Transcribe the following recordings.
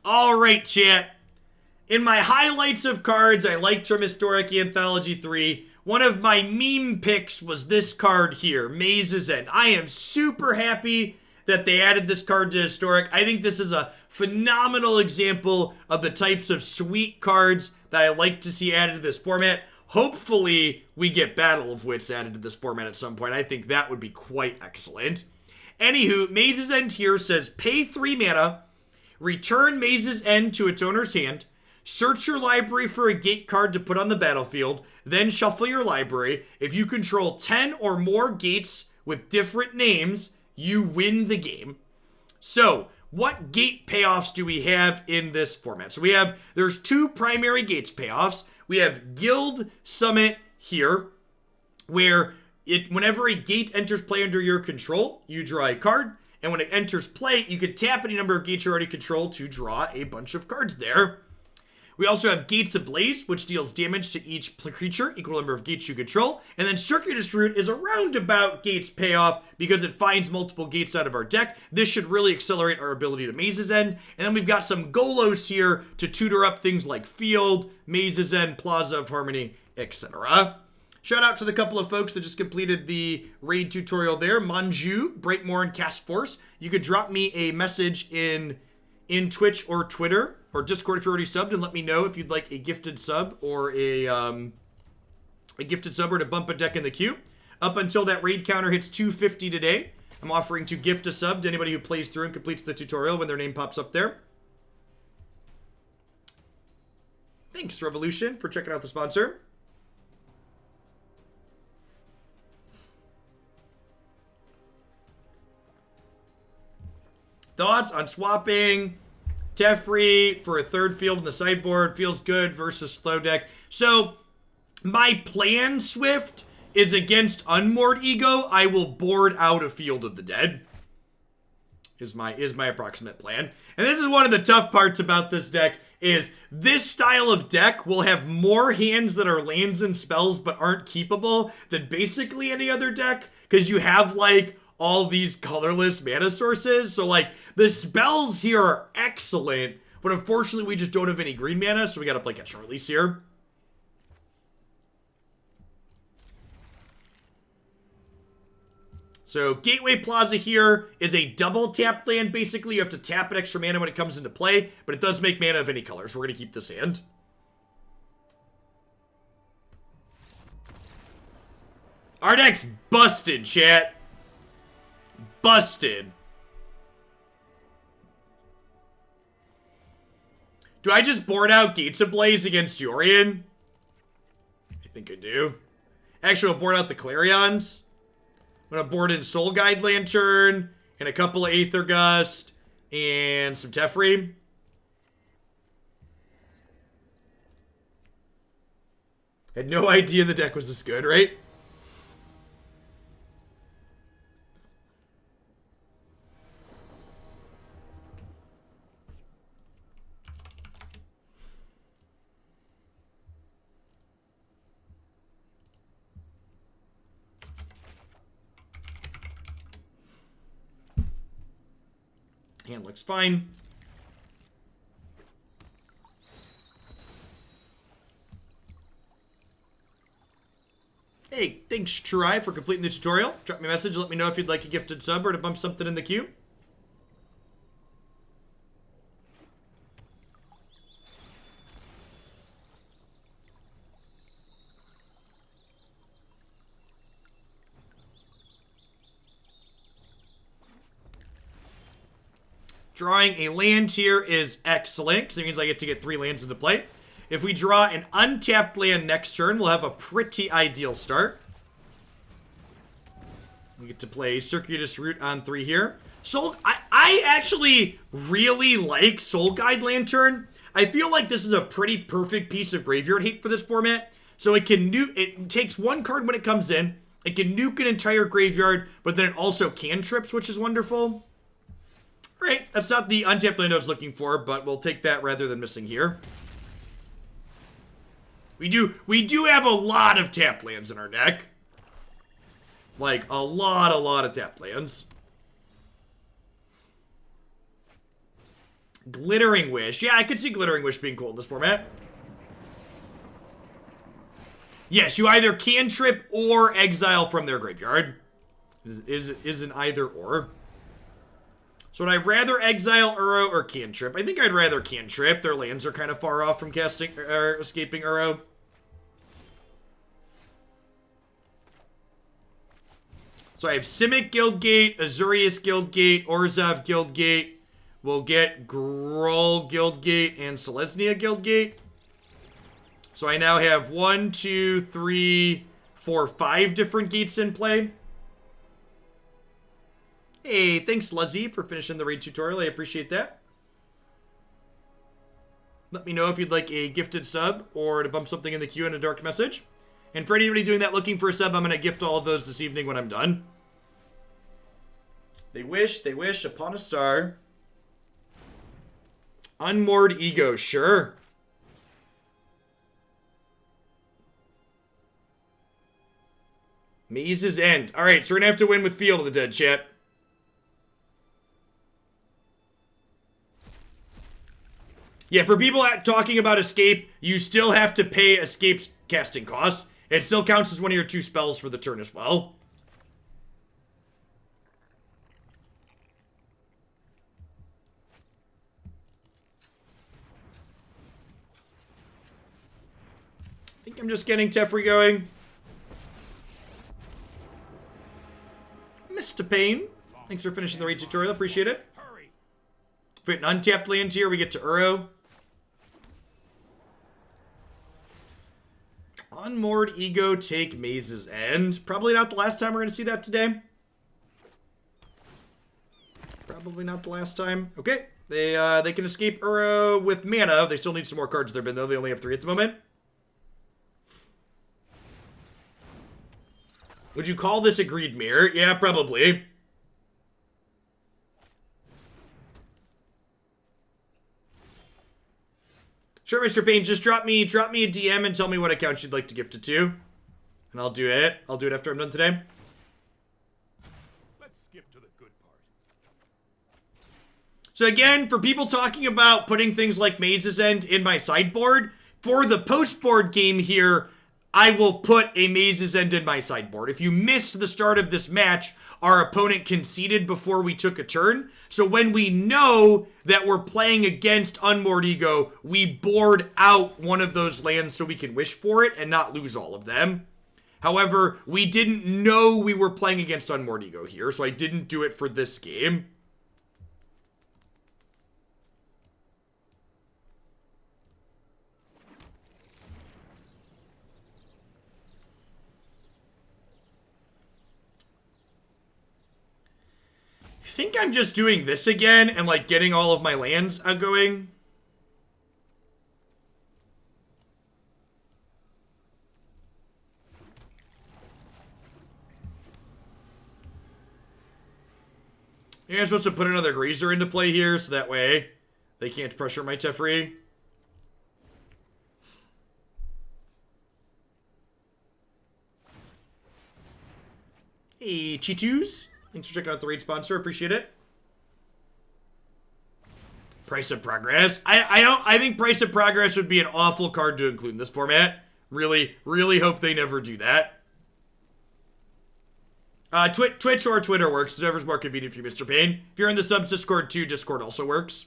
All right, chat. In my highlights of cards I liked from Historic Anthology 3, one of my meme picks was this card here, Maze's End. I am super happy that they added this card to Historic. I think this is a phenomenal example of the types of sweet cards that I like to see added to this format. Hopefully, we get Battle of Wits added to this format at some point. I think that would be quite excellent. Anywho, Maze's End here says, pay 3 mana, return Maze's End to its owner's hand, search your library for a gate card to put on the battlefield, then shuffle your library. If you control 10 or more gates with different names, you win the game. So, what gate payoffs do we have in this format? So there's 2 primary gates payoffs. We have Guild Summit here, where whenever a gate enters play under your control, you draw a card. And when it enters play, you can tap any number of gates you already control to draw a bunch of cards there. We also have Gates Ablaze, which deals damage to each creature, equal number of gates you control. And then Circuitous Route is a roundabout gates payoff because it finds multiple gates out of our deck. This should really accelerate our ability to Maze's End. And then we've got some Golos here to tutor up things like Field, Maze's End, Plaza of Harmony, etc. Shout out to the couple of folks that just completed the raid tutorial there. Manju, Brightmore, and Cast Force. You could drop me a message in Twitch or Twitter or Discord if you're already subbed and let me know if you'd like a gifted sub or a gifted sub or to bump a deck in the queue. Up until that raid counter hits 250 today, I'm offering to gift a sub to anybody who plays through and completes the tutorial when their name pops up there. Thanks, Revolution, for checking out the sponsor. Thoughts on swapping Teferi for a 3rd field in the sideboard? Feels good versus slow deck. So, my plan, Swift, is against Unmoored Ego, I will board out a Field of the Dead. Is my approximate plan. And this is one of the tough parts about this deck, is this style of deck will have more hands that are lands and spells but aren't keepable than basically any other deck, because you have, like, all these colorless mana sources. So, like, the spells here are excellent, but unfortunately we just don't have any green mana, so we gotta play catch and release here. So, Gateway Plaza here is a double tapped land, basically. You have to tap an extra mana when it comes into play, but it does make mana of any color, so we're gonna keep this hand. Our deck's busted, chat. Busted. Do I just board out Gates Ablaze against Yorion? I think I do. Actually, I'll board out the Clarions. I'm going to board in Soul Guide Lantern and a couple of Aether Gust and some Teferi. Had no idea the deck was this good, right? Hand looks fine. Hey, thanks Try for completing the tutorial. Drop me a message, let me know if you'd like a gifted sub or to bump something in the queue. Drawing a land here is excellent, because it means I get to get 3 lands into play. If we draw an untapped land next turn, we'll have a pretty ideal start. We get to play Circuitous Route on 3 here. I actually really like Soul Guide Lantern. I feel like this is a pretty perfect piece of graveyard hate for this format. So it takes 1 card when it comes in. It can nuke an entire graveyard, but then it also cantrips, which is wonderful. Right, that's not the untapped land I was looking for, but we'll take that rather than missing here. We do have a lot of tapped lands in our deck. Like, a lot of tapped lands. Glittering Wish. Yeah, I could see Glittering Wish being cool in this format. Yes, you either cantrip or exile from their graveyard. Is an either or. So would I rather exile Uro or cantrip? I think I'd rather cantrip. Their lands are kind of far off from casting or escaping Uro. So I have Simic Guildgate, Azorius Guildgate, Orzhov Guildgate. We'll get Gruul Guildgate and Selesnya Guildgate. So I now have 1, 2, 3, 4, 5 different gates in play. Hey, thanks, Luzzy, for finishing the raid tutorial. I appreciate that. Let me know if you'd like a gifted sub or to bump something in the queue in a dark message. And for anybody doing that looking for a sub, I'm going to gift all of those this evening when I'm done. They wish upon a star. Unmoored Ego, sure. Maze's End. Alright, so we're going to have to win with Field of the Dead, chat. Yeah, for people talking about Escape, you still have to pay Escape's casting cost. It still counts as one of your 2 spells for the turn as well. I think I'm just getting Teferi going. Mr. Payne, thanks for finishing the raid tutorial. Appreciate it. Put an untapped land here. We get to Uro. Unmoored Ego, take Maze's End. Probably not the last time we're going to see that today. Probably not the last time. Okay. They can escape Uro with mana. They still need some more cards in their bin, though. They only have 3 at the moment. Would you call this a Greed Mirror? Yeah, probably. Sure, Mr. Payne, just drop me a DM and tell me what account you'd like to gift it to. And I'll do it. I'll do it after I'm done today. Let's skip to the good part. So again, for people talking about putting things like Maze's End in my sideboard, for the post-board game here, I will put a Maze's End in my sideboard. If you missed the start of this match, our opponent conceded before we took a turn. So when we know that we're playing against Unmoored Ego, we board out one of those lands so we can wish for it and not lose all of them. However, we didn't know we were playing against Unmoored Ego here, so I didn't do it for this game. I think I'm just doing this again and like getting all of my lands outgoing. Maybe I'm supposed to put another Grazer into play here so that way they can't pressure my Teferi. Hey, Chitus. Thanks for checking out the raid sponsor. Appreciate it. Price of Progress. I think Price of Progress would be an awful card to include in this format. Really hope they never do that. Twitch or Twitter works. Whatever's more convenient for you, Mr. Payne. If you're in the subs Discord too, Discord also works.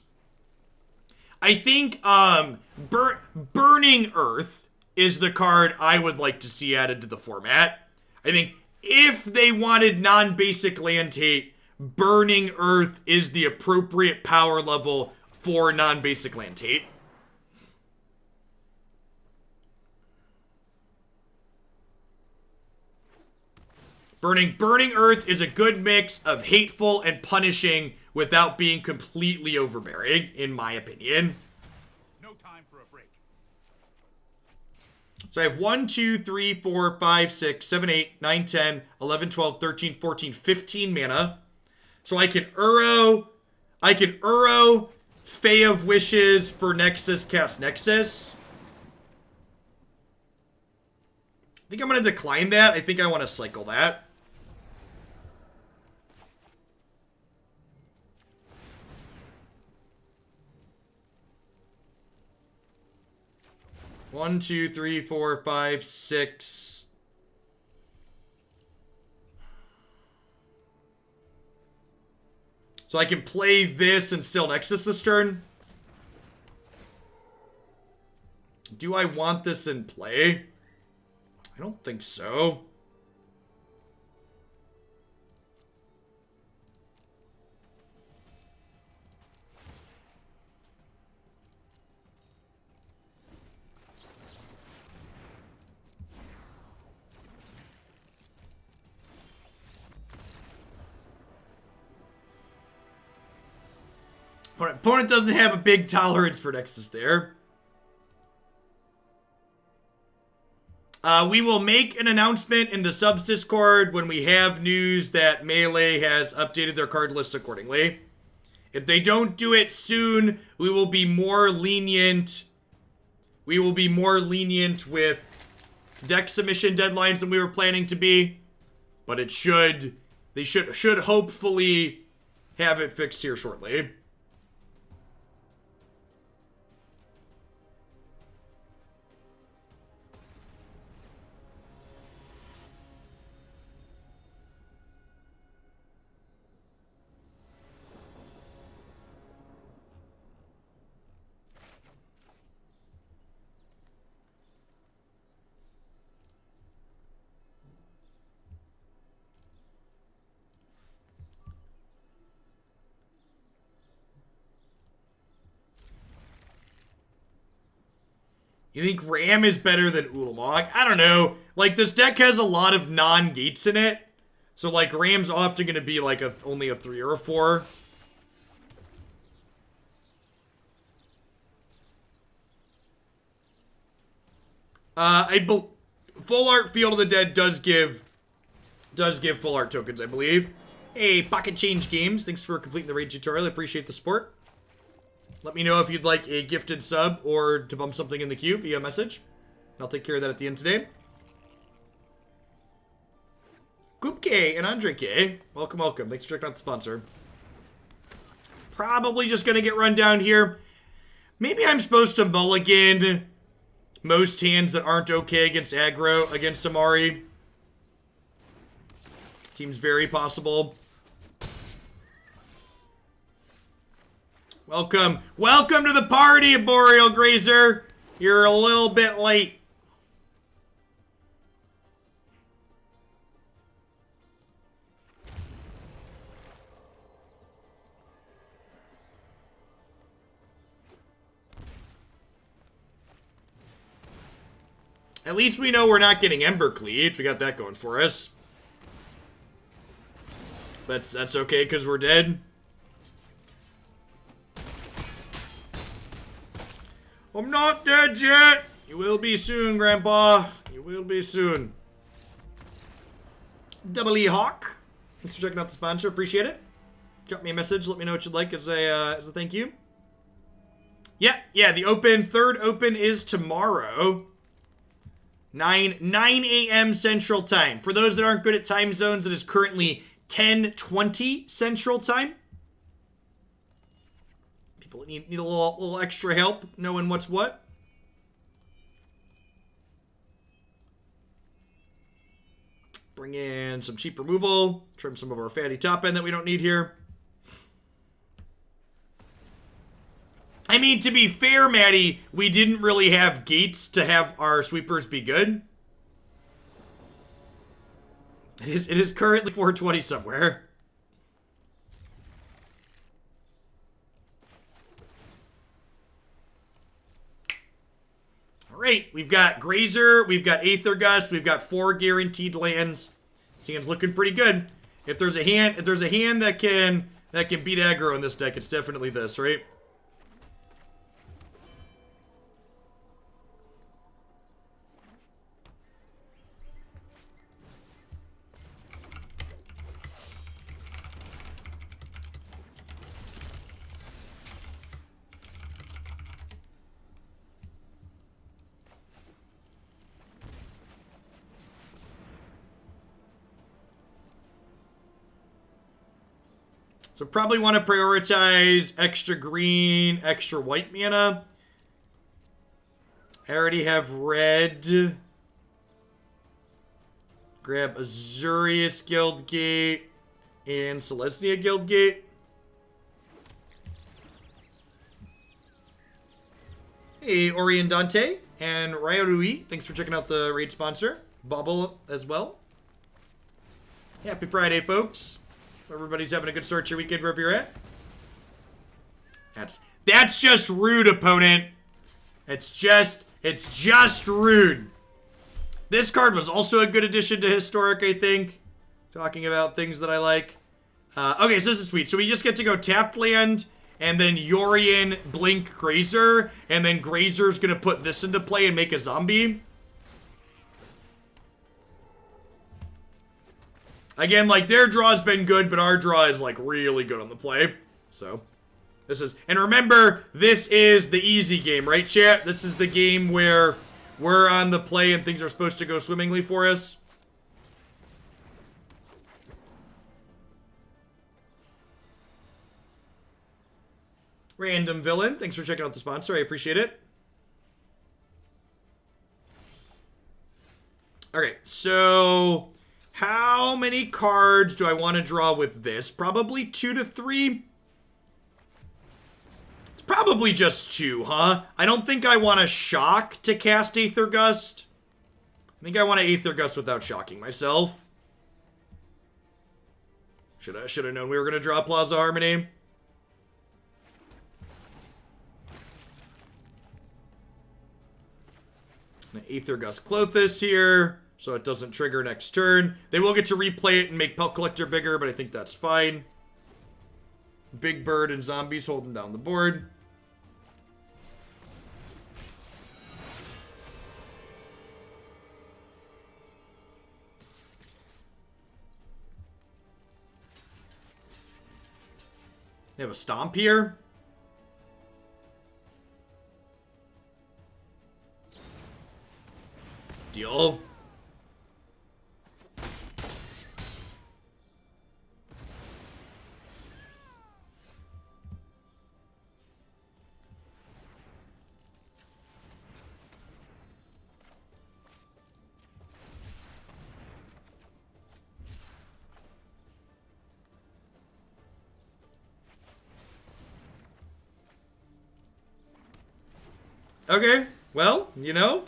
I think Burning Earth is the card I would like to see added to the format. I think if they wanted non-basic land hate, Burning Earth is the appropriate power level for non-basic land hate. Burning Earth is a good mix of hateful and punishing without being completely overbearing, in my opinion. No time for a break. So I have 1, 2, 3, 4, 5, 6, 7, 8, 9, 10, 11, 12, 13, 14, 15 mana. So I can Uro Fae of Wishes for Nexus, cast Nexus. I think I'm going to decline that. I think I want to cycle that. 1, 2, 3, 4, 5, 6. So I can play this and still Nexus this turn. Do I want this in play? I don't think so. Opponent doesn't have a big tolerance for Nexus there. We will make an announcement in the subs Discord when we have news that Melee has updated their card lists accordingly. If they don't do it soon, we will be more lenient. We will be more lenient with deck submission deadlines than we were planning to be. But it should, they should hopefully have it fixed here shortly. You think Ram is better than Ulamog? I don't know. Like, this deck has a lot of non-gates in it. So, like, Ram's often going to be, like, only a 3 or a 4. Full Art Field of the Dead does give full art tokens, I believe. Hey, Pocket Change Games, thanks for completing the raid tutorial. I appreciate the support. Let me know if you'd like a gifted sub or to bump something in the queue via message. I'll take care of that at the end today. Goop K and Andre K, welcome, welcome. Thanks for checking out the sponsor. Probably just going to get run down here. Maybe I'm supposed to mulligan most hands that aren't okay against aggro against Amari. Seems very possible. Welcome. Welcome to the party, Arboreal Grazer. You're a little bit late. At least we know we're not getting Ember Cleaved. We got that going for us. That's okay because we're dead. I'm not dead yet. You will be soon, Grandpa. You will be soon. Double E Hawk. Thanks for checking out the sponsor. Appreciate it. Drop me a message. Let me know what you'd like as a thank you. Yeah. The third open is tomorrow. 9 a.m. Central Time. For those that aren't good at time zones, it is currently 10:20 Central Time. People need a little extra help knowing what's what. Bring in some cheap removal. Trim some of our fatty top end that we don't need here. I mean, to be fair, Maddie, we didn't really have gates to have our sweepers be good. It is currently 4:20 somewhere. Alright, we've got Grazer, we've got Aether Gust, we've got 4 guaranteed lands. This hand's looking pretty good. If there's a hand that can beat aggro in this deck, it's definitely this, right? So probably want to prioritize extra green, extra white mana. I already have red. Grab Azorius Guildgate and Selesnya Guildgate. Hey, Oriendante and Ryorui. Thanks for checking out the raid sponsor. Bubble as well. Happy Friday, folks. Everybody's having a good start to your weekend wherever you're at. That's just rude, opponent. It's just rude. This card was also a good addition to Historic, I think. Talking about things that I like. Okay, so this is sweet. So we just get to go tapped land, and then Yorion, Blink, Grazer, and then Grazer's gonna put this into play and make a zombie. Again, like, their draw's been good, but our draw is, like, really good on the play. So, this is... And remember, this is the easy game, right, chat? This is the game where we're on the play and things are supposed to go swimmingly for us. Random Villain, thanks for checking out the sponsor. I appreciate it. Okay, so... How many cards do I want to draw with this? Probably 2 to 3. It's probably just 2, huh? I don't think I want to shock to cast Aether Gust. I think I want to Aether Gust without shocking myself. Should have known we were going to draw Plaza of Harmony. Aether Gust Clothis here, so it doesn't trigger next turn. They will get to replay it and make Pelt Collector bigger, but I think that's fine. Big Bird and zombies holding down the board. They have a Stomp here. Deal. Okay, well, you know,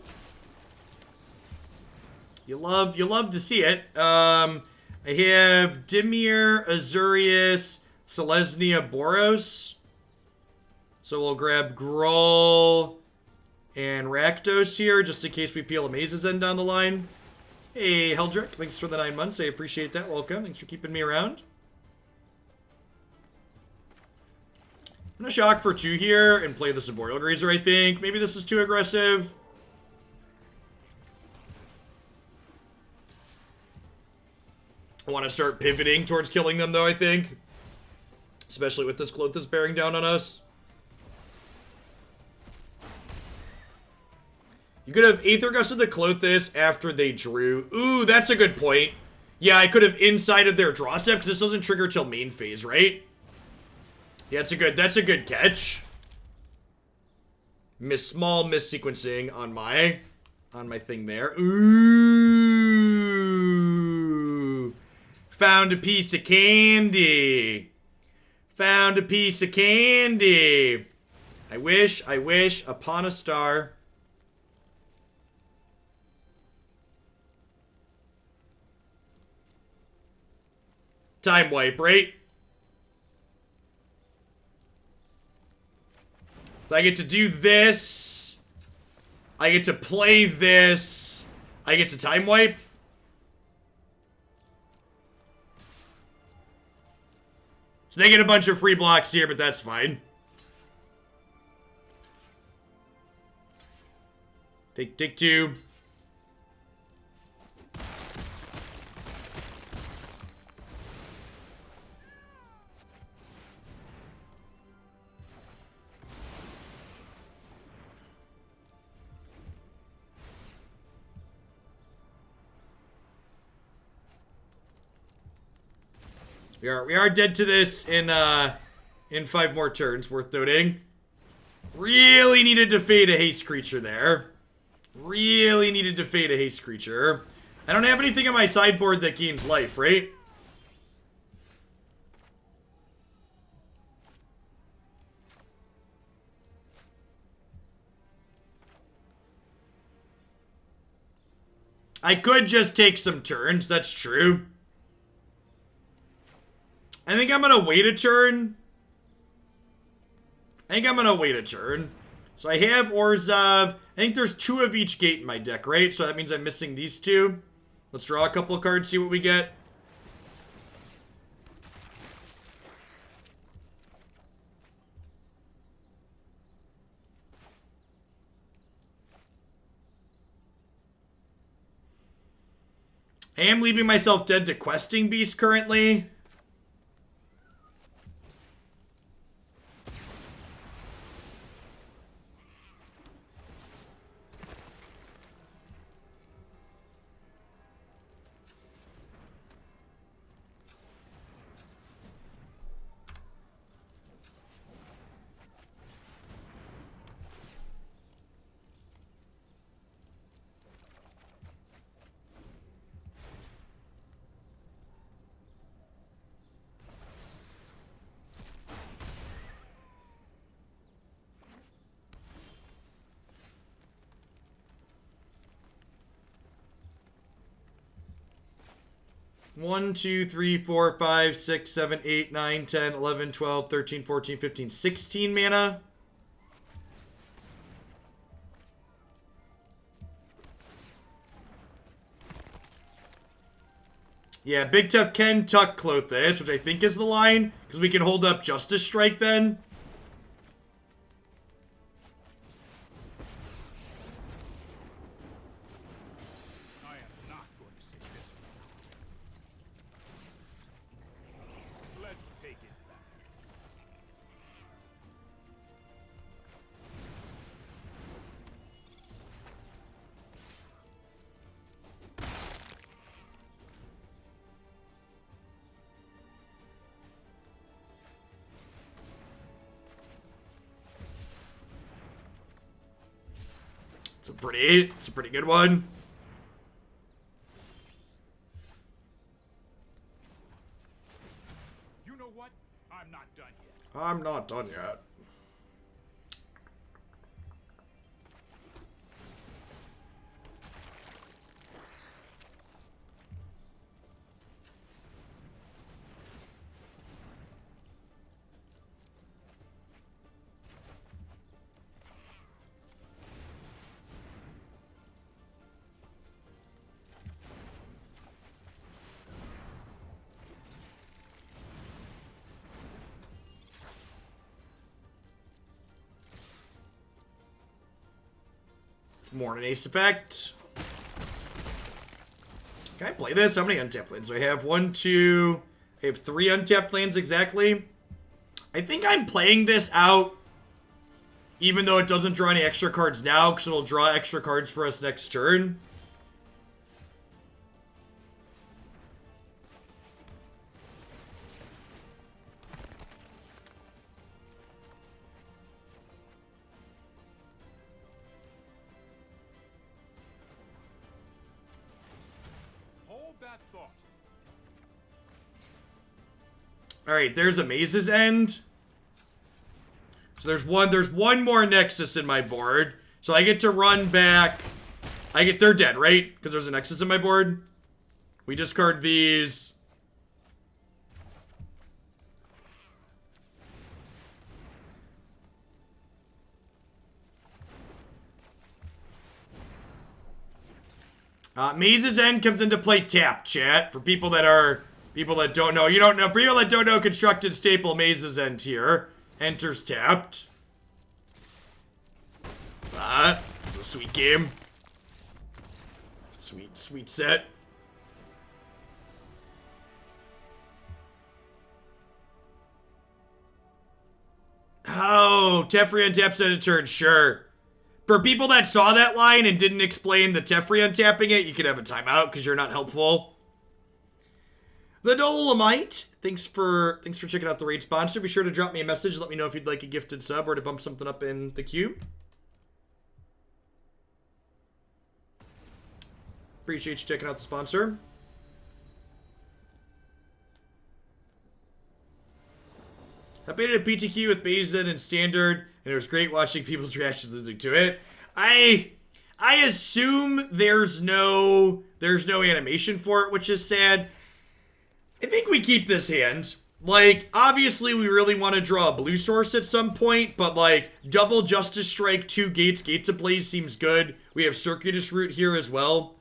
you love to see it. I have Dimir, Azorius, Selesnya, Boros. So we'll grab Gruul and Rakdos here, just in case we peel Amaze's End down the line. Hey, Heldrick, thanks for the 9 months. I appreciate that. Welcome. Thanks for keeping me around. I'm gonna shock for 2 here and play the Arboreal Grazer, I think. Maybe this is too aggressive. I want to start pivoting towards killing them, though, I think. Especially with this Clothis bearing down on us. You could have Aether Gusted the Clothis after they drew. Ooh, that's a good point. Yeah, I could have insided their draw step, because this doesn't trigger till main phase, right? Yeah, that's a good catch. Small missequencing on my thing there. Ooh. Found a piece of candy. Found a piece of candy. I wish upon a star. Time wipe, right? So I get to do this. I get to play this. I get to time wipe. So they get a bunch of free blocks here, but that's fine. Take 2. We are dead to this in 5 more turns, worth noting. Really needed to fade a haste creature there. Really needed to fade a haste creature. I don't have anything on my sideboard that gains life, right? I could just take some turns, that's true. I think I'm gonna wait a turn. So I have Orzhov. I think there's 2 of each gate in my deck, right? So that means I'm missing these 2. Let's draw a couple of cards, see what we get. I am leaving myself dead to Questing Beast currently. One, 2, 3, 4, 5, 6, 7, 8, 9, 10, 11, 12, 13, 14, 15, 16 mana. Yeah, Big Tough can tuck Clothes, which I think is the line, because we can hold up Justice Strike then. I am not going to sit this one. Let's take it back. It's a pretty good one. You know what? I'm not done yet. I'm not done yet. Morning Ace effect. Can I play this? How many untapped lands do I have? 1, 2. I have 3 untapped lands exactly. I think I'm playing this out, even though it doesn't draw any extra cards now, because it'll draw extra cards for us next turn. Alright, there's a Maze's End. So there's one more Nexus in my board. So I get to run back. They're dead, right? Because there's a Nexus in my board. We discard these. Maze's End comes into play tap, chat. For people that don't know. For people that don't know, constructed staple Maze's End here. Enters tapped. It's a sweet game. Sweet set. Oh, Teferi untaps at a turn, sure. For people that saw that line and didn't explain the Teferi untapping it, you could have a timeout because you're not helpful. The Dolomite, thanks for checking out the raid sponsor. Be sure to drop me a message. Let me know if you'd like a gifted sub or to bump something up in the queue. Appreciate you checking out the sponsor. I played it at PTQ with Bazin and Standard, and it was great watching people's reactions losing to it. I assume there's no animation for it, which is sad. I think we keep this hand. Like, obviously we really want to draw a blue source at some point, but like, double Justice Strike, 2 Gates, Gates Ablaze seems good. We have Circuitous Route here as well.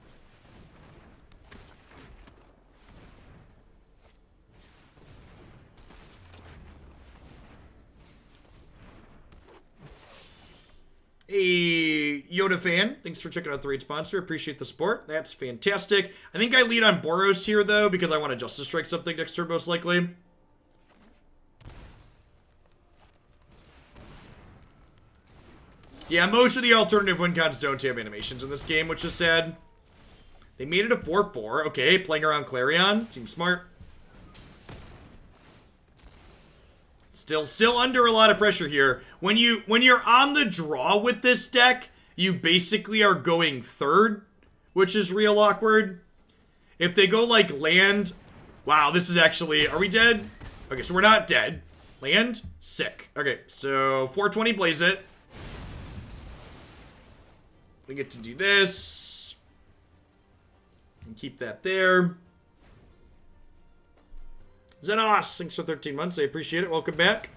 Hey, Yoda fan, thanks for checking out the raid sponsor. Appreciate the support. That's fantastic. I think I lead on Boros here, though, because I want to Justice Strike something next turn, most likely. Yeah, most of the alternative win cons don't have animations in this game, which is sad. They made it a 4-4. Okay, playing around Clarion. Seems smart. Still under a lot of pressure here. When you're on the draw with this deck, you basically are going third, which is real awkward. If they go like land, wow, this is actually, are we dead? Okay, so we're not dead. Land, sick. Okay, so 420 Blaze it. We get to do this. And keep that there. Zenos, thanks for 13 months. I appreciate it. Welcome back.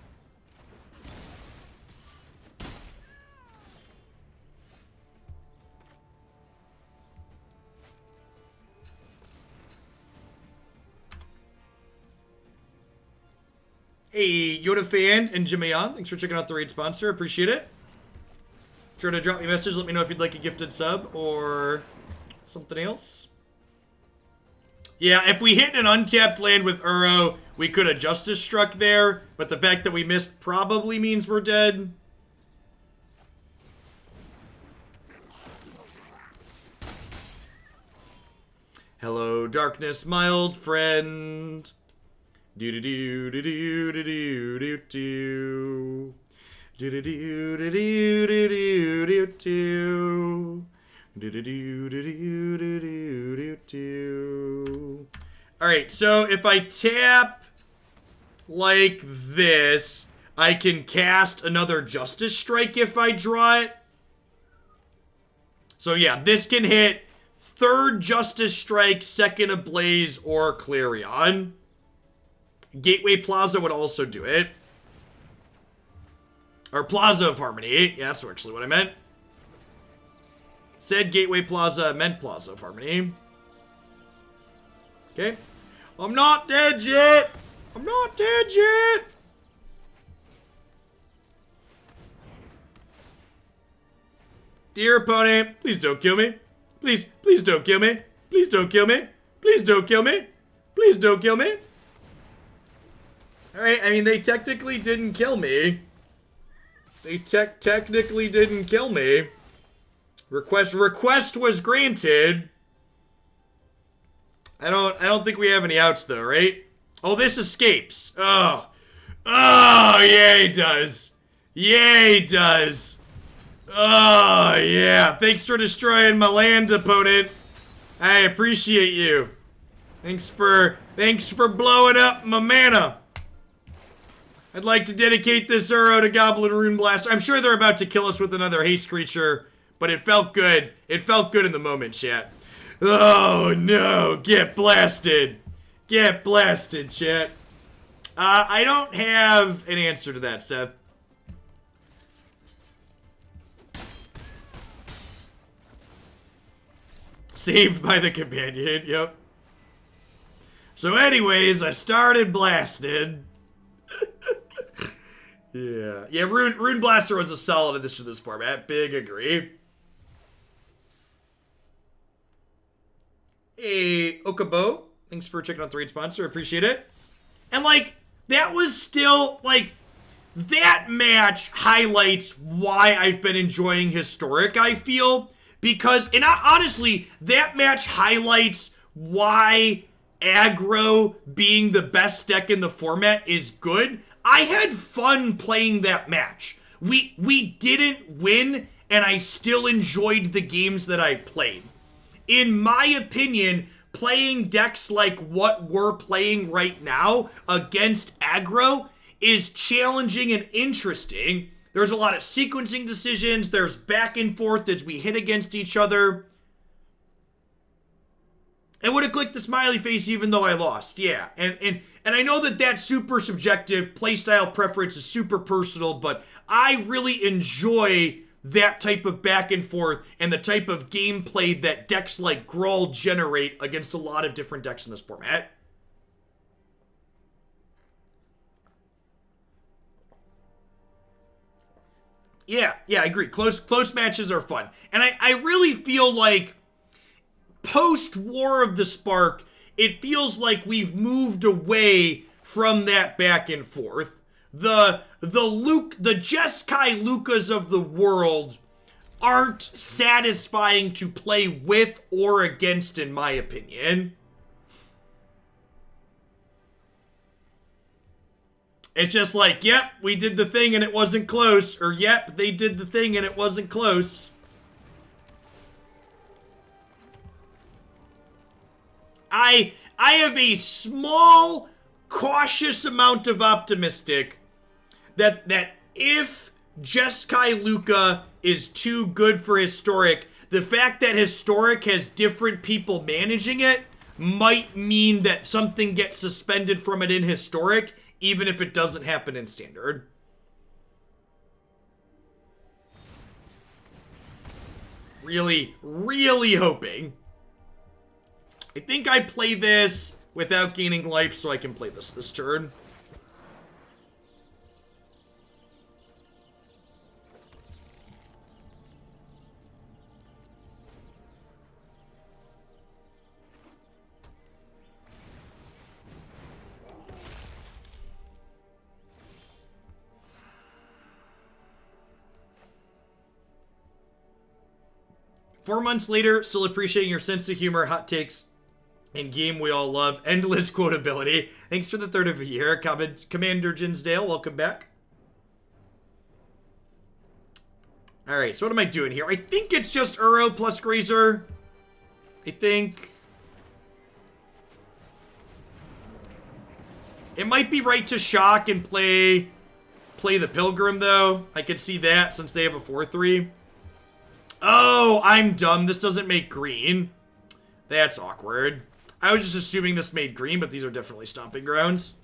Hey, Yoda fan and Jimayan, thanks for checking out the raid sponsor. Appreciate it. Sure to drop me a message. Let me know if you'd like a gifted sub or something else. Yeah, if we hit an untapped land with Uro, we could have Justice Struck there, but the fact that we missed probably means we're dead. Hello, darkness, mild friend. Do do do do do do do do do. Do do do do do do do do. Alright, so if I tap like this, I can cast another Justice Strike if I draw it. So yeah, this can hit third Justice Strike, second Ablaze, or Clarion. Gateway Plaza would also do it. Or Plaza of Harmony. Yeah, that's actually what I meant. Said Gateway Plaza, meant Plaza of Harmony. Okay. I'm not dead yet! I'm not dead yet! Dear opponent, please don't kill me. Please don't kill me. Please don't kill me. Please don't kill me. Please don't kill me. Alright, I mean, they technically didn't kill me. They technically didn't kill me. Request was granted. I don't think we have any outs though, right? Oh, this escapes. Oh, yeah, he does. Yeah, he does. Oh, yeah. Thanks for destroying my land, opponent. I appreciate you. Thanks for blowing up my mana. I'd like to dedicate this Uro to Goblin Rune Blaster. I'm sure they're about to kill us with another haste creature, but it felt good. It felt good in the moment, chat. Oh, no. Get blasted. Get blasted, chat. I don't have an answer to that, Seth. Saved by the companion, yep. So anyways, I started blasted. Yeah, Rune Blaster was a solid addition to this format. Big agree. Hey, Okabo, thanks for checking out the raid sponsor. Appreciate it. And, like, that was still, like, that match highlights why I've been enjoying Historic, I feel. Because, and honestly, that match highlights why aggro being the best deck in the format is good. I had fun playing that match. We didn't win, and I still enjoyed the games that I played. in my opinion, playing decks like what we're playing right now against aggro is challenging and interesting. There's a lot of sequencing decisions. There's back and forth as we hit against each other. I would have clicked the smiley face even though I lost. Yeah, and I know that that's super subjective. Playstyle preference is super personal, but I really enjoy that type of back and forth and the type of gameplay that decks like Gruul generate against a lot of different decks in this format. Yeah, I agree. Close matches are fun. And I really feel like post-War of the Spark, it feels like we've moved away from that back and forth. The Jeskai Lukas of the world aren't satisfying to play with or against, in my opinion. It's just like, yep, we did the thing and it wasn't close, or yep, they did the thing and it wasn't close. I have a small, cautious amount of optimistic that if Jeskai Luka is too good for Historic, the fact that Historic has different people managing it might mean that something gets suspended from it in Historic, even if it doesn't happen in Standard. Really, really hoping. I think I play this without gaining life so I can play this turn. Four months later, still appreciating your sense of humor, hot takes, and game we all love. Endless quotability. Thanks for the third of a year. Commander Jinsdale, welcome back. Alright, so what am I doing here? I think it's just Uro plus Grazer. I think. It might be right to shock and play the Pilgrim, though. I could see that since they have a 4-3. Oh, I'm dumb. This doesn't make green. That's awkward. I was just assuming this made green, but these are definitely Stomping Grounds.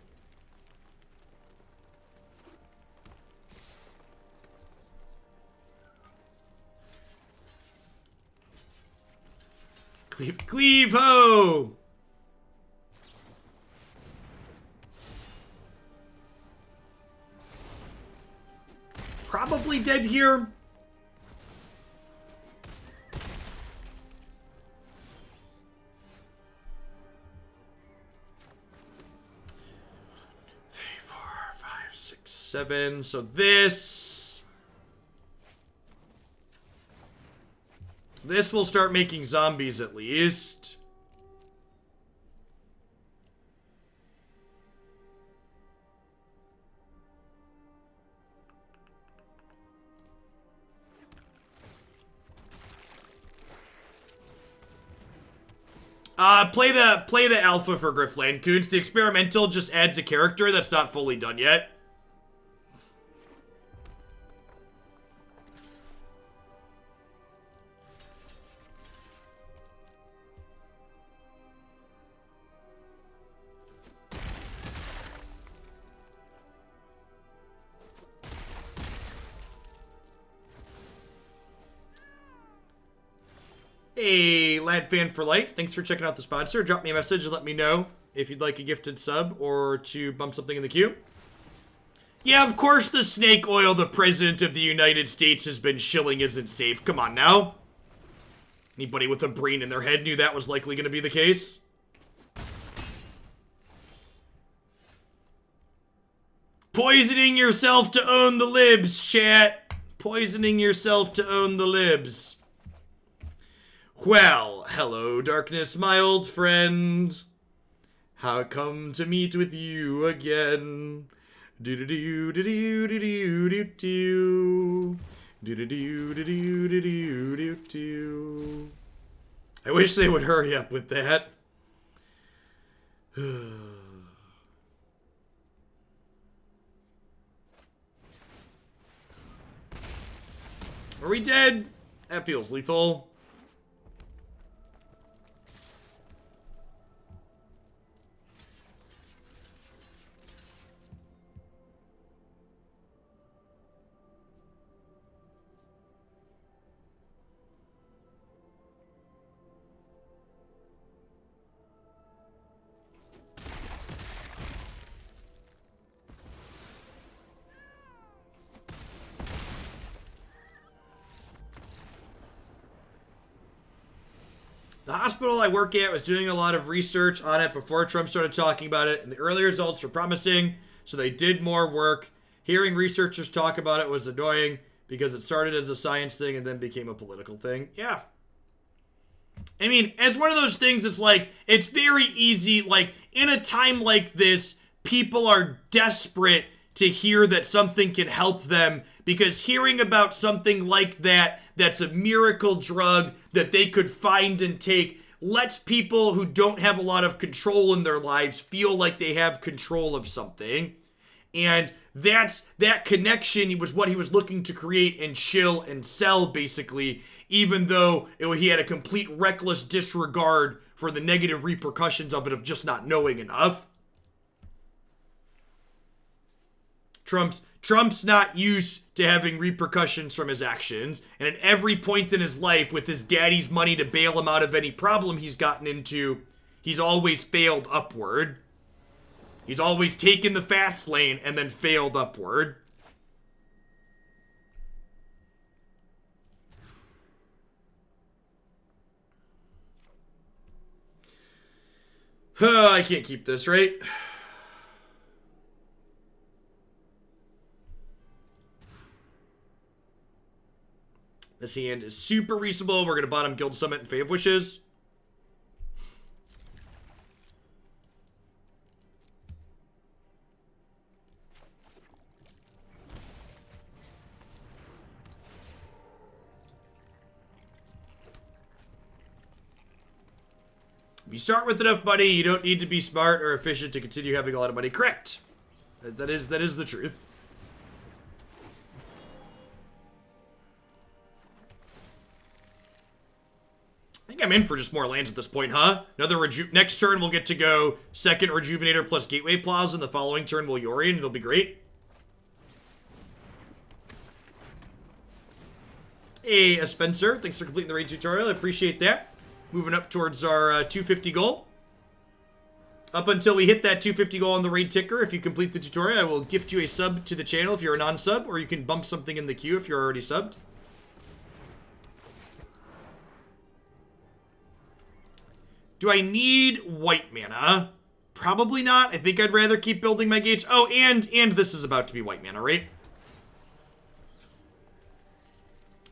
Cleave ho! Probably dead here. Seven. So this will start making zombies at least. Play the alpha for Griffland Coons. The experimental just adds a character that's not fully done yet. Hey, Lad Fan for Life. Thanks for checking out the sponsor. Drop me a message and let me know if you'd like a gifted sub or to bump something in the queue. Yeah, of course the snake oil the President of the United States has been shilling isn't safe. Come on now. Anybody with a brain in their head knew that was likely going to be the case. Poisoning yourself to own the libs, chat. Poisoning yourself to own the libs. Well, hello, darkness, my old friend. How come to meet with you again? Do-do-do, do-do, do-do, do-do. Do-do-do, do-do, do-do, do-do. I wish they would hurry up with that. Are we dead? That feels lethal. The hospital I work at was doing a lot of research on it before Trump started talking about it, and the early results were promising, so they did more work. Hearing researchers talk about it was annoying because it started as a science thing and then became a political thing. Yeah. I mean, as one of those things, it's like, it's very easy, like, in a time like this, people are desperate to hear that something can help them, because hearing about something like that, that's a miracle drug that they could find and take, lets people who don't have a lot of control in their lives feel like they have control of something. And that connection was what he was looking to create and chill and sell, basically, even though he had a complete reckless disregard for the negative repercussions of it, of just not knowing enough. Trump's not used to having repercussions from his actions, and at every point in his life, with his daddy's money to bail him out of any problem he's gotten into, he's always failed upward. He's always taken the fast lane and then failed upward. I can't keep this, right? This hand is super reasonable. We're going to bottom Guild Summit and Fae of Wishes. If you start with enough money, you don't need to be smart or efficient to continue having a lot of money. Correct. That is the truth. I think I'm in for just more lands at this point, huh? Next turn we'll get to go second Rejuvenator plus Gateway Plaza, and the following turn we'll Yorion. It'll be great. Hey, Spencer, thanks for completing the raid tutorial. I appreciate that. Moving up towards our 250 goal. Up until we hit that 250 goal on the raid ticker, if you complete the tutorial, I will gift you a sub to the channel if you're a non-sub, or you can bump something in the queue if you're already subbed. Do I need white mana? Probably not. I think I'd rather keep building my gates. Oh, and this is about to be white mana, right?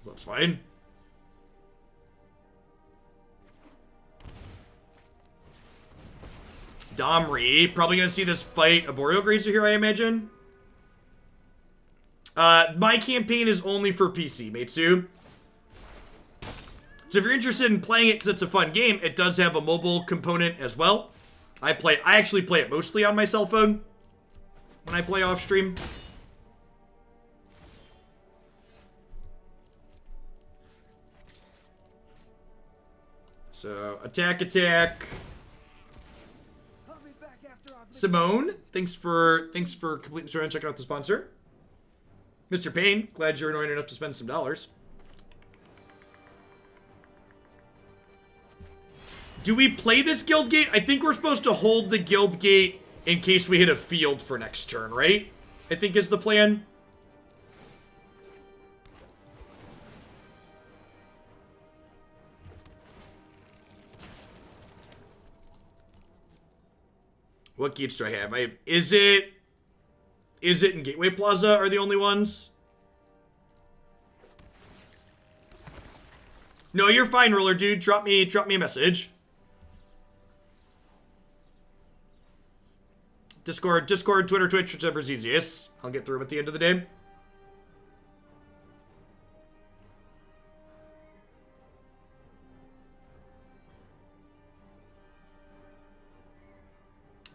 That's fine. Domri, probably gonna see this fight Arboreal Grazer here, I imagine. My campaign is only for PC, Metsu. So if you're interested in playing it because it's a fun game, it does have a mobile component as well. I actually play it mostly on my cell phone when I play off stream. So attack. Simone, thanks for completing the story and checking out the sponsor. Mr. Payne, glad you're annoying enough to spend some dollars. Do we play this Guildgate? I think we're supposed to hold the Guildgate in case we hit a field for next turn, right? I think is the plan. What gates do I have? I have Izzet and Gateway Plaza are the only ones. No, you're fine, Roller Dude. Drop me a message. Discord, Twitter, Twitch, whichever's easiest. I'll get through them at the end of the day.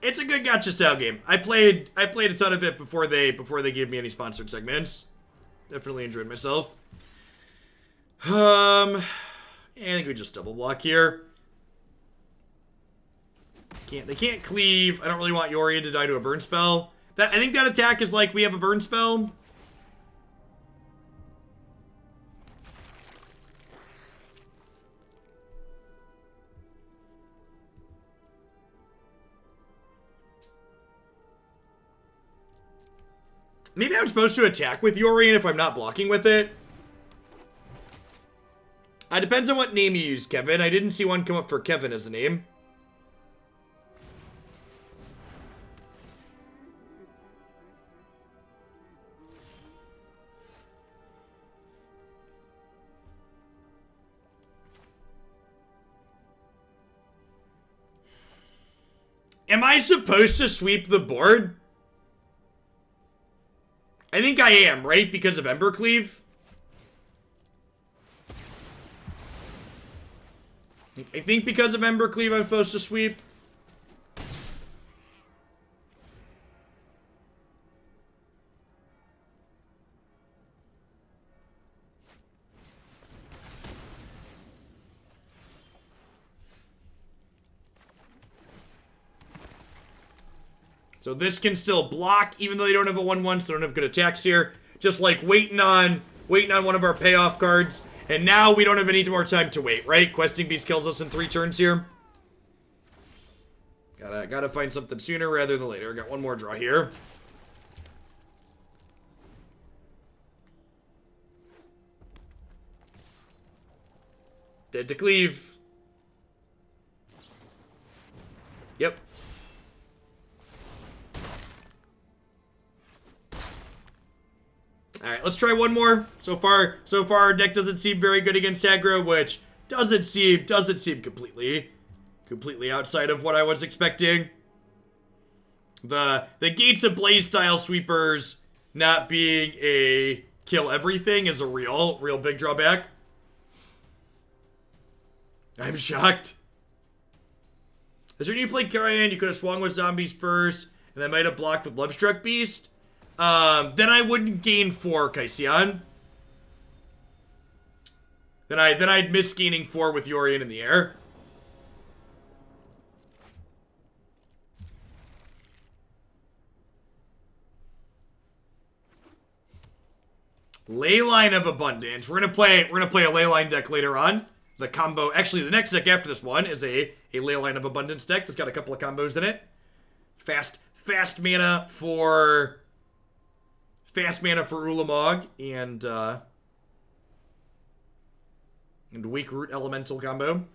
It's a good gacha style game. I played a ton of it before they gave me any sponsored segments. Definitely enjoyed myself. I think we just double block here. They can't cleave. I don't really want Yorion to die to a burn spell. I think that attack is like we have a burn spell. Maybe I'm supposed to attack with Yorion if I'm not blocking with it. It depends on what name you use, Kevin. I didn't see one come up for Kevin as a name. Am I supposed to sweep the board? I think I am, right? Because of Embercleave? I think because of Embercleave I'm supposed to sweep. So this can still block, even though they don't have a 1/1, so they don't have good attacks here. Just like waiting on one of our payoff cards. And now we don't have any more time to wait, right? Questing Beast kills us in 3 turns here. Gotta find something sooner rather than later. Got one more draw here. Dead to cleave. Yep. Alright, let's try one more. So far our deck doesn't seem very good against aggro, which doesn't seem completely outside of what I was expecting. The Gates Ablaze style sweepers not being a kill everything is a real big drawback. I'm shocked. As when you played Clarion, you could have swung with zombies first, and then might have blocked with Lovestruck Beast. Then I wouldn't gain 4 Kaisyan. Then I'd miss gaining 4 with Yorion in the air. Leyline of Abundance. We're gonna play a Leyline deck later on. The combo, actually the next deck after this one is a Leyline of Abundance deck that's got a couple of combos in it. Fast mana for Ulamog and weak root elemental combo.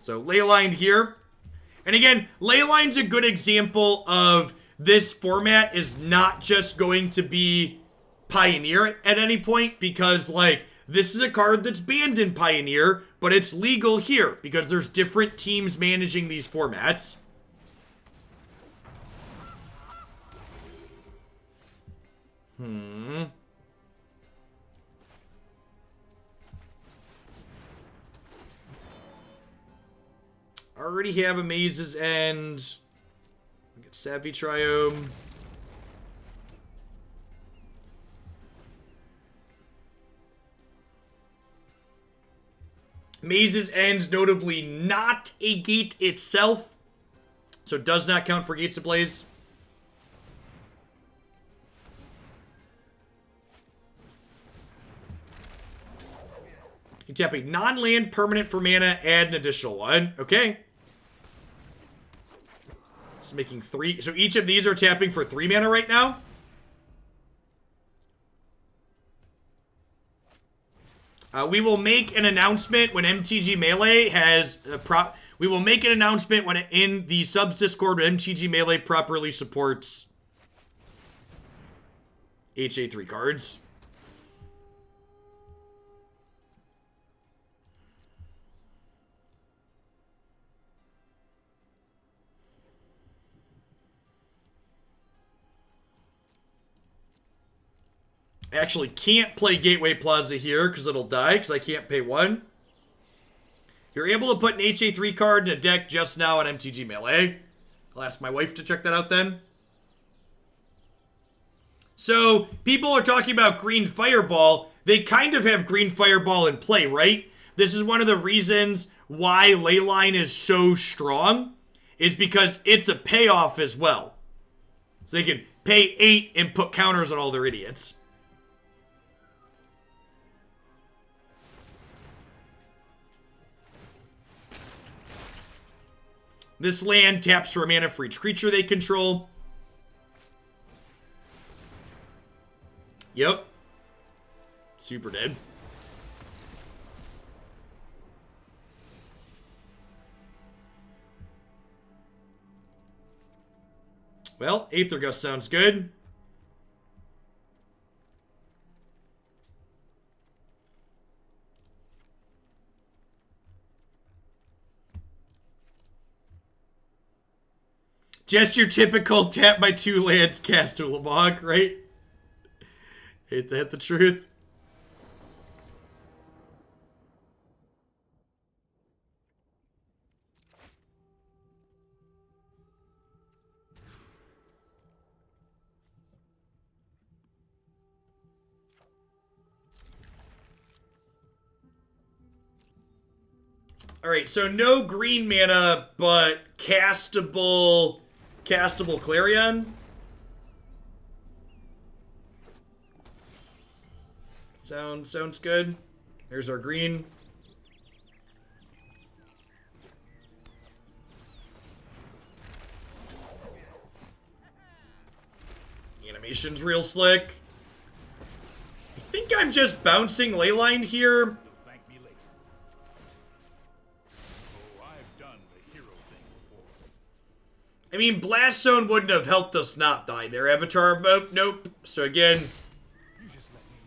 So Leyline here. And again, Leyline's a good example of this format is not just going to be Pioneer at any point, because, like, this is a card that's banned in Pioneer, but it's legal here, because there's different teams managing these formats. Already have a Maze's End. We got Savai Triome. Maze's End, notably not a gate itself, so it does not count for Gates Ablaze. You tap a non-land permanent for mana, add an additional one. Okay. It's making 3. So each of these are tapping for 3 mana right now. We will make an announcement when MTG Melee has we will make an announcement when in the subs Discord when MTG Melee properly supports HA3 cards. I actually can't play Gateway Plaza here because it'll die because I can't pay 1. You're able to put an HA3 card in a deck just now on MTG Melee. I'll ask my wife to check that out then. So, people are talking about Green Fireball. They kind of have Green Fireball in play, right? This is one of the reasons why Leyline is so strong, is because it's a payoff as well. So they can pay 8 and put counters on all their idiots. This land taps for a mana for each creature they control. Yep. Super dead. Well, Aether Gust sounds good. Just your typical tap my 2 lands cast Ulamog, right? Hate to hit the truth. Alright, so no green mana, but castable Clarion. Sounds good. There's our green. The animation's real slick. I think I'm just bouncing Leyline here. Thank me later. Oh, I've done the hero thing before. I mean, Blast Zone wouldn't have helped us not die there. Avatar, nope. So again,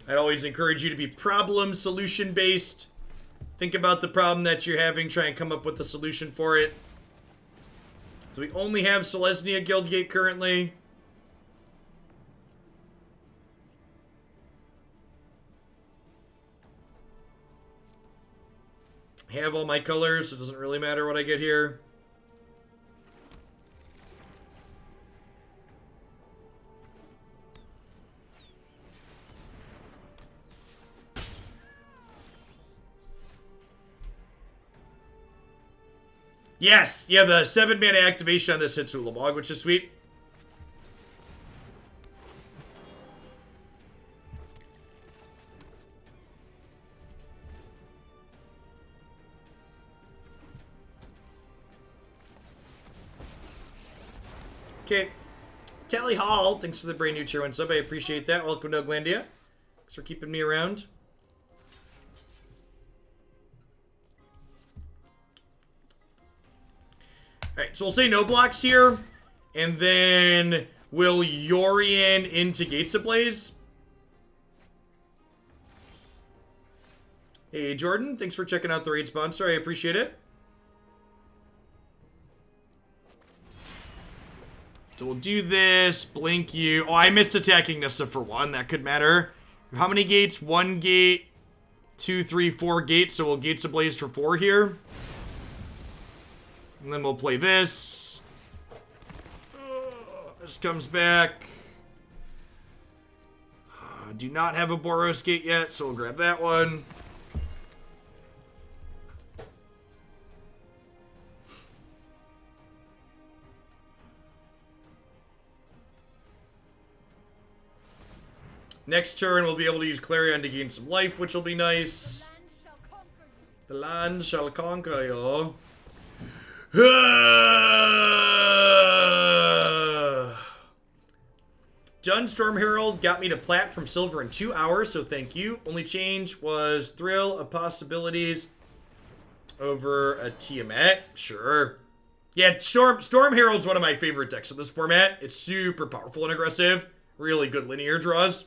I'd always encourage you to be problem-solution based. Think about the problem that you're having, try and come up with a solution for it. So we only have Selesnya Guildgate currently. I have all my colors, so it doesn't really matter what I get here. Yes! Yeah, the 7-mana activation on this hits Ulamog, which is sweet. Okay. Tally Hall, thanks for the brand new tier 1 sub. I appreciate that. Welcome to Glandia. Thanks for keeping me around. Alright, so we'll say no blocks here. And then we'll Yorion into Gates Ablaze. Hey, Jordan. Thanks for checking out the raid sponsor. I appreciate it. So we'll do this. Blink you. Oh, I missed attacking Nissa for 1. That could matter. How many gates? 1 gate, 2, 3, 4 gates. So we'll Gates Ablaze for 4 here. And then we'll play this. This comes back. Do not have a Boros Gate yet, so we'll grab that one. Next turn, we'll be able to use Clarion to gain some life, which will be nice. The land shall conquer you. Jund Storm Herald got me to plat from silver in 2 hours, so thank you. Only change was Thrill of Possibilities over a Tiamat. Sure. Yeah, Storm Herald's one of my favorite decks in this format. It's super powerful and aggressive. Really good linear draws.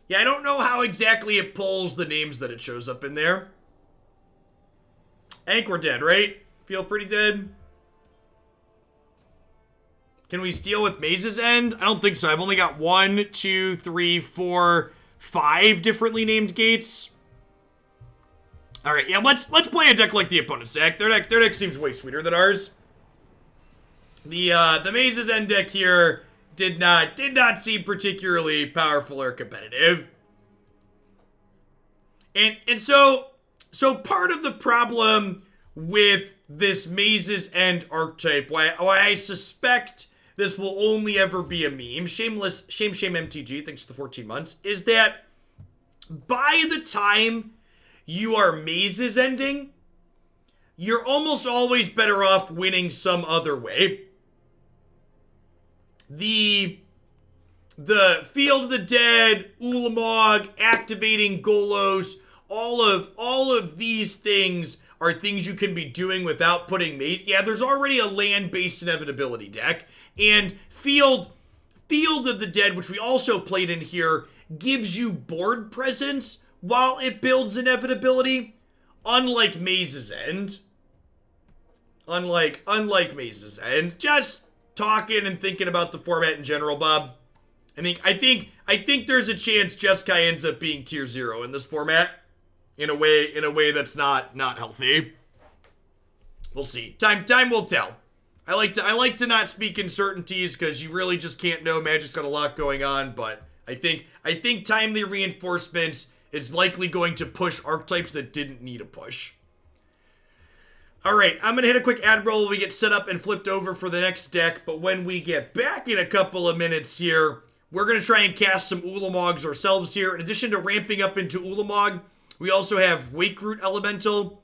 Yeah, I don't know how exactly it pulls the names that it shows up in there. I think we're dead, right? Feel pretty dead. Can we steal with Maze's End? I don't think so. I've only got 1, 2, 3, 4, 5 differently named gates. All right, yeah, let's play a deck like the opponent's deck. Their deck seems way sweeter than ours. The Maze's End deck here did not seem particularly powerful or competitive. And so part of the problem with this Maze's End archetype, why I suspect this will only ever be a meme, shame MTG, thanks for the 14 months, is that by the time you are Maze's Ending, you're almost always better off winning some other way. The Field of the Dead, Ulamog, activating Golos, all of these things are things you can be doing without putting Maze. Yeah, there's already a land-based inevitability deck, and Field of the Dead, which we also played in here, gives you board presence while it builds inevitability, unlike Maze's End. Unlike Maze's End. Just talking and thinking about the format in general, Bob. I think there's a chance Jeskai ends up being tier 0 in this format. In a way that's not healthy. We'll see. Time will tell. I like to not speak in certainties because you really just can't know. Magic's got a lot going on, but I think timely reinforcements is likely going to push archetypes that didn't need a push. All right, I'm gonna hit a quick ad roll. We get set up and flipped over for the next deck, but when we get back in a couple of minutes here, we're gonna try and cast some Ulamogs ourselves here. In addition to ramping up into Ulamog, we also have Wake Root Elemental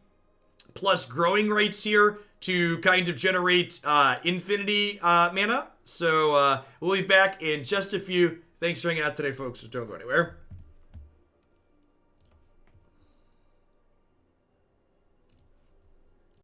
plus Growing Rights here to kind of generate infinity mana. So we'll be back in just a few. Thanks for hanging out today, folks. Don't go anywhere.